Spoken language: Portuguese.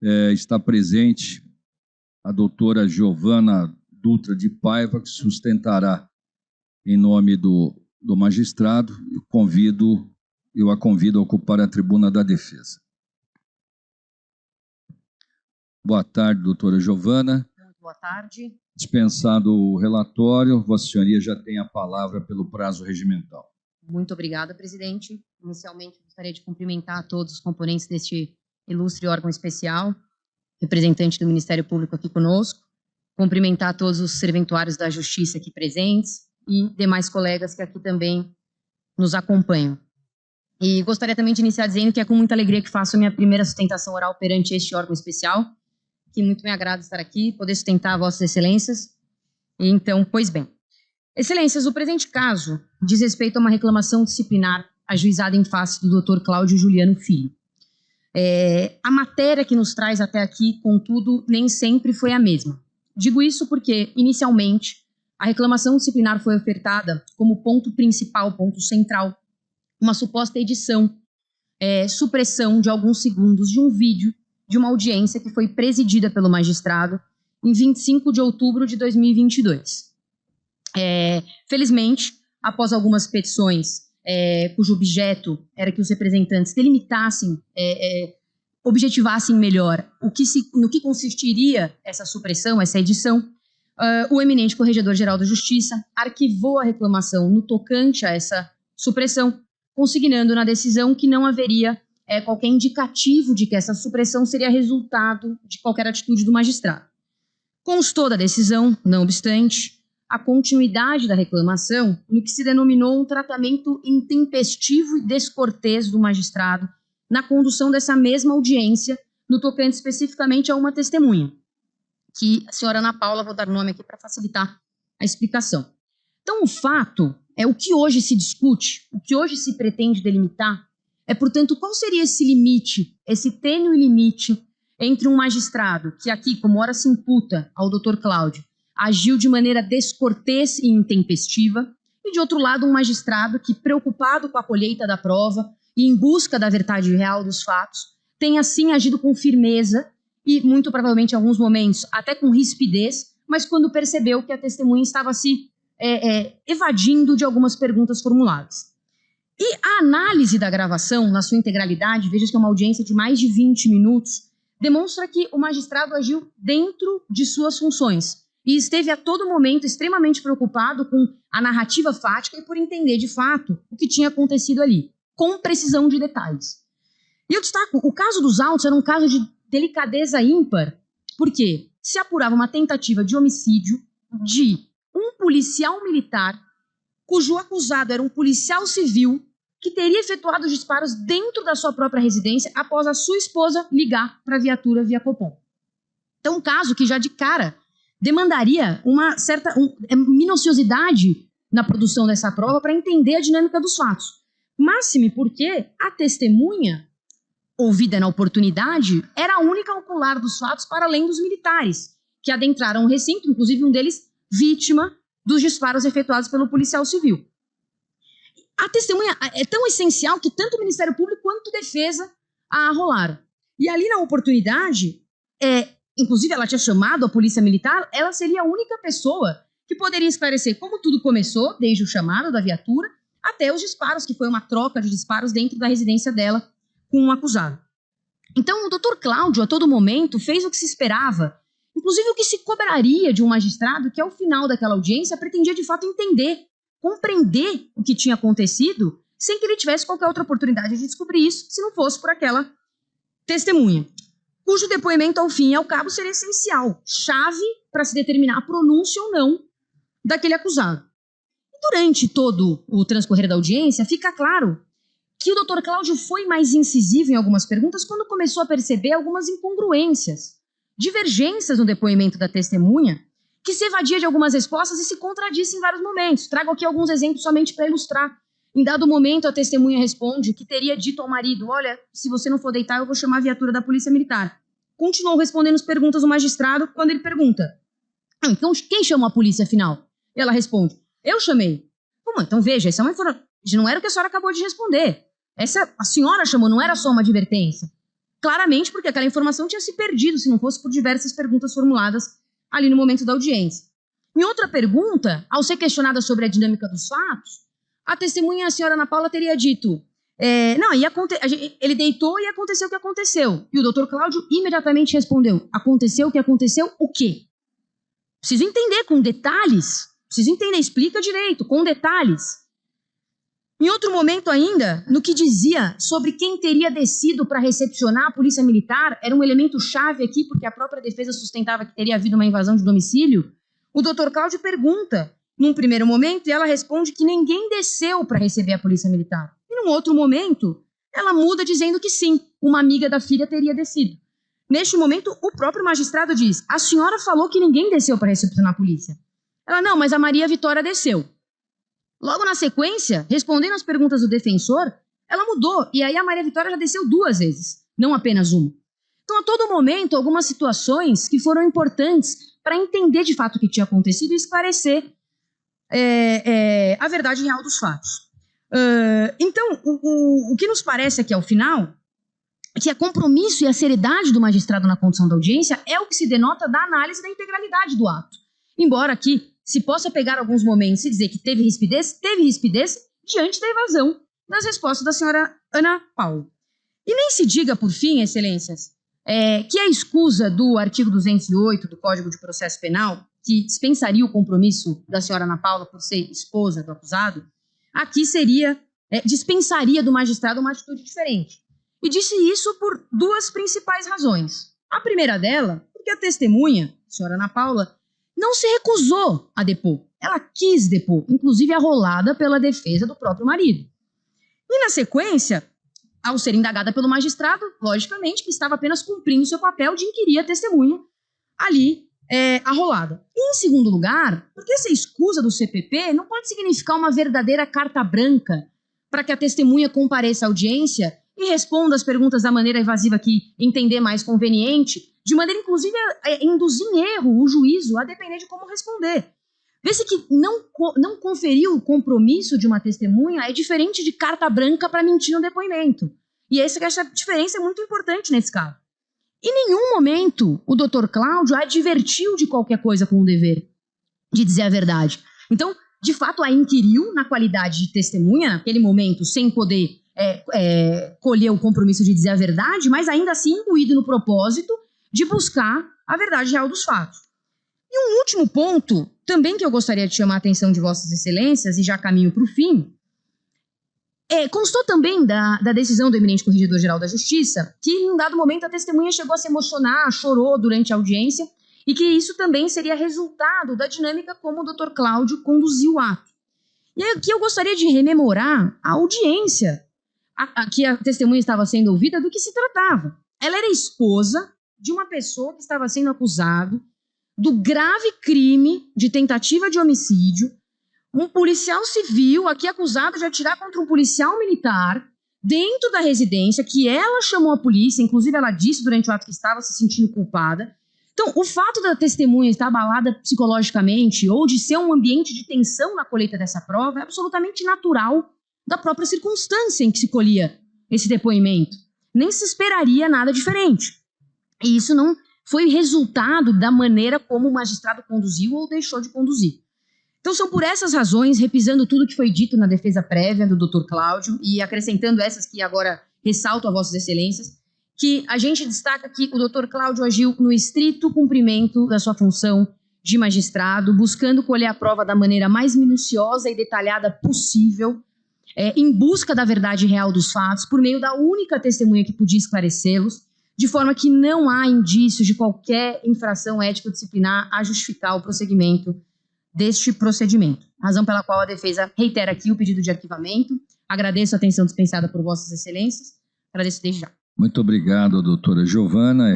Está presente a doutora Giovana Dutra de Paiva, que sustentará em nome do magistrado. Eu a convido a ocupar a tribuna da defesa. Boa tarde, doutora Giovana. Muito boa tarde. Dispensado o relatório, Vossa Senhoria já tem a palavra pelo prazo regimental. Muito obrigada, presidente. Inicialmente, gostaria de cumprimentar todos os componentes deste ilustre órgão especial, representante do Ministério Público aqui conosco, cumprimentar todos os serventuários da Justiça aqui presentes e demais colegas que aqui também nos acompanham. E gostaria também de iniciar dizendo que é com muita alegria que faço a minha primeira sustentação oral perante este órgão especial, que muito me agrada estar aqui, poder sustentar Vossas Excelências. Então, pois bem. Excelências, o presente caso diz respeito a uma reclamação disciplinar ajuizada em face do Dr. Cláudio Juliano Filho. A matéria que nos traz até aqui, contudo, nem sempre foi a mesma. Digo isso porque, inicialmente, a reclamação disciplinar foi ofertada como ponto principal, ponto central, uma suposta edição, supressão de alguns segundos de um vídeo de uma audiência que foi presidida pelo magistrado em 25 de outubro de 2022. Felizmente, após algumas petições cujo objeto era que os representantes delimitassem, objetivassem melhor no que consistiria essa supressão, essa edição, o eminente Corregedor-Geral da Justiça arquivou a reclamação no tocante a essa supressão, consignando na decisão que não haveria qualquer indicativo de que essa supressão seria resultado de qualquer atitude do magistrado. Constou da decisão, não obstante, a continuidade da reclamação no que se denominou um tratamento intempestivo e descortês do magistrado na condução dessa mesma audiência, no tocante especificamente a uma testemunha, que a senhora Ana Paula, vou dar nome aqui para facilitar a explicação. Então, o fato é o que hoje se discute, o que hoje se pretende delimitar, portanto, qual seria esse limite, esse tênue limite entre um magistrado que aqui, como ora se imputa ao Dr. Cláudio, agiu de maneira descortês e intempestiva, e de outro lado um magistrado que, preocupado com a colheita da prova e em busca da verdade real dos fatos, tem assim agido com firmeza e muito provavelmente em alguns momentos até com rispidez, mas quando percebeu que a testemunha estava se evadindo de algumas perguntas formuladas. E a análise da gravação, na sua integralidade, veja que é uma audiência de mais de 20 minutos, demonstra que o magistrado agiu dentro de suas funções e esteve a todo momento extremamente preocupado com a narrativa fática e por entender de fato o que tinha acontecido ali, com precisão de detalhes. E eu destaco, o caso dos autos era um caso de delicadeza ímpar, porque se apurava uma tentativa de homicídio de um policial militar cujo acusado era um policial civil que teria efetuado os disparos dentro da sua própria residência após a sua esposa ligar para a viatura via Copom. Então, um caso que já de cara demandaria uma certa minuciosidade na produção dessa prova para entender a dinâmica dos fatos. Máxime porque a testemunha, ouvida na oportunidade, era a única ocular dos fatos para além dos militares, que adentraram o recinto, inclusive um deles vítima dos disparos efetuados pelo policial civil. A testemunha é tão essencial que tanto o Ministério Público quanto a defesa a arrolaram. E ali na oportunidade, inclusive ela tinha chamado a polícia militar, ela seria a única pessoa que poderia esclarecer como tudo começou, desde o chamado da viatura, até os disparos, que foi uma troca de disparos dentro da residência dela com um acusado. Então o doutor Cláudio, a todo momento, fez o que se esperava, inclusive o que se cobraria de um magistrado que, ao final daquela audiência, pretendia de fato entender, compreender o que tinha acontecido, sem que ele tivesse qualquer outra oportunidade de descobrir isso, se não fosse por aquela testemunha, cujo depoimento, ao fim e ao cabo, seria essencial, chave para se determinar a pronúncia ou não daquele acusado. E durante todo o transcorrer da audiência, fica claro que o doutor Cláudio foi mais incisivo em algumas perguntas quando começou a perceber algumas incongruências, divergências no depoimento da testemunha, que se evadia de algumas respostas e se contradisse em vários momentos. Trago aqui alguns exemplos somente para ilustrar. Em dado momento, a testemunha responde que teria dito ao marido: olha, se você não for deitar, eu vou chamar a viatura da polícia militar. Continuou respondendo as perguntas do magistrado quando ele pergunta: então quem chamou a polícia afinal? E ela responde: eu chamei. Bom, então veja, essa é uma informação. Não era o que a senhora acabou de responder. Essa a senhora chamou, não era só uma advertência. claramente porque aquela informação tinha se perdido se não fosse por diversas perguntas formuladas ali no momento da audiência. Em outra pergunta, ao ser questionada sobre a dinâmica dos fatos, a testemunha, a senhora Ana Paula, teria dito ele deitou e aconteceu o que aconteceu. E o doutor Cláudio imediatamente respondeu: aconteceu o que aconteceu, o quê? Preciso entender com detalhes. Preciso entender, explica direito, com detalhes. Em outro momento ainda, no que dizia sobre quem teria descido para recepcionar a polícia militar, era um elemento chave aqui, porque a própria defesa sustentava que teria havido uma invasão de domicílio, o doutor Cláudio pergunta, num primeiro momento, e ela responde que ninguém desceu para receber a polícia militar. E num outro momento, ela muda dizendo que sim, uma amiga da filha teria descido. Neste momento, o próprio magistrado diz: a senhora falou que ninguém desceu para recepcionar a polícia. Ela: não, mas a Maria Vitória desceu. Logo na sequência, respondendo às perguntas do defensor, ela mudou, e aí a Maria Vitória já desceu 2 vezes, não apenas uma. Então, a todo momento, algumas situações que foram importantes para entender de fato o que tinha acontecido e esclarecer a verdade real dos fatos. Então, o que nos parece aqui ao final é que o compromisso e a seriedade do magistrado na condução da audiência é o que se denota da análise da integralidade do ato. Embora aqui se possa pegar alguns momentos e dizer que teve rispidez diante da evasão das respostas da senhora Ana Paula. E nem se diga, por fim, excelências, que a escusa do artigo 208 do Código de Processo Penal, que dispensaria o compromisso da senhora Ana Paula por ser esposa do acusado, aqui dispensaria do magistrado uma atitude diferente. E disse isso por 2 principais razões. A primeira dela, porque a testemunha, a senhora Ana Paula, não se recusou a depor. Ela quis depor, inclusive arrolada pela defesa do próprio marido. E na sequência, ao ser indagada pelo magistrado, logicamente que estava apenas cumprindo seu papel de inquirir a testemunha ali arrolada. E em segundo lugar, porque essa escusa do CPP não pode significar uma verdadeira carta branca para que a testemunha compareça à audiência e responda as perguntas da maneira evasiva que entender mais conveniente, de maneira, inclusive, a induzir em erro o juízo, a depender de como responder. Vê-se que não conferir o compromisso de uma testemunha é diferente de carta branca para mentir no depoimento. E essa diferença é muito importante nesse caso. Em nenhum momento o doutor Cláudio a advertiu de qualquer coisa com o dever de dizer a verdade. Então, de fato, a inquiriu na qualidade de testemunha, naquele momento, sem poder colher o compromisso de dizer a verdade, mas ainda assim imbuído no propósito de buscar a verdade real dos fatos. E um último ponto, também que eu gostaria de chamar a atenção de vossas excelências, e já caminho para o fim, constou também da decisão do eminente Corregedor-Geral da Justiça que, em um dado momento, a testemunha chegou a se emocionar, chorou durante a audiência, e que isso também seria resultado da dinâmica como o doutor Cláudio conduziu o ato. E aqui eu gostaria de rememorar a audiência que a testemunha estava sendo ouvida, do que se tratava. Ela era esposa de uma pessoa que estava sendo acusado do grave crime de tentativa de homicídio, um policial civil aqui acusado de atirar contra um policial militar dentro da residência, que ela chamou a polícia, inclusive ela disse durante o ato que estava se sentindo culpada. Então, o fato da testemunha estar abalada psicologicamente ou de ser um ambiente de tensão na colheita dessa prova é absolutamente natural da própria circunstância em que se colhia esse depoimento. Nem se esperaria nada diferente. E isso não foi resultado da maneira como o magistrado conduziu ou deixou de conduzir. Então são por essas razões, repisando tudo que foi dito na defesa prévia do Dr. Cláudio e acrescentando essas que agora ressalto a vossas excelências, que a gente destaca que o Dr. Cláudio agiu no estrito cumprimento da sua função de magistrado, buscando colher a prova da maneira mais minuciosa e detalhada possível, em busca da verdade real dos fatos, por meio da única testemunha que podia esclarecê-los, de forma que não há indícios de qualquer infração ético-disciplinar a justificar o prosseguimento deste procedimento. Razão pela qual a defesa reitera aqui o pedido de arquivamento. Agradeço a atenção dispensada por vossas excelências. Agradeço desde já. Muito obrigado, doutora Giovana.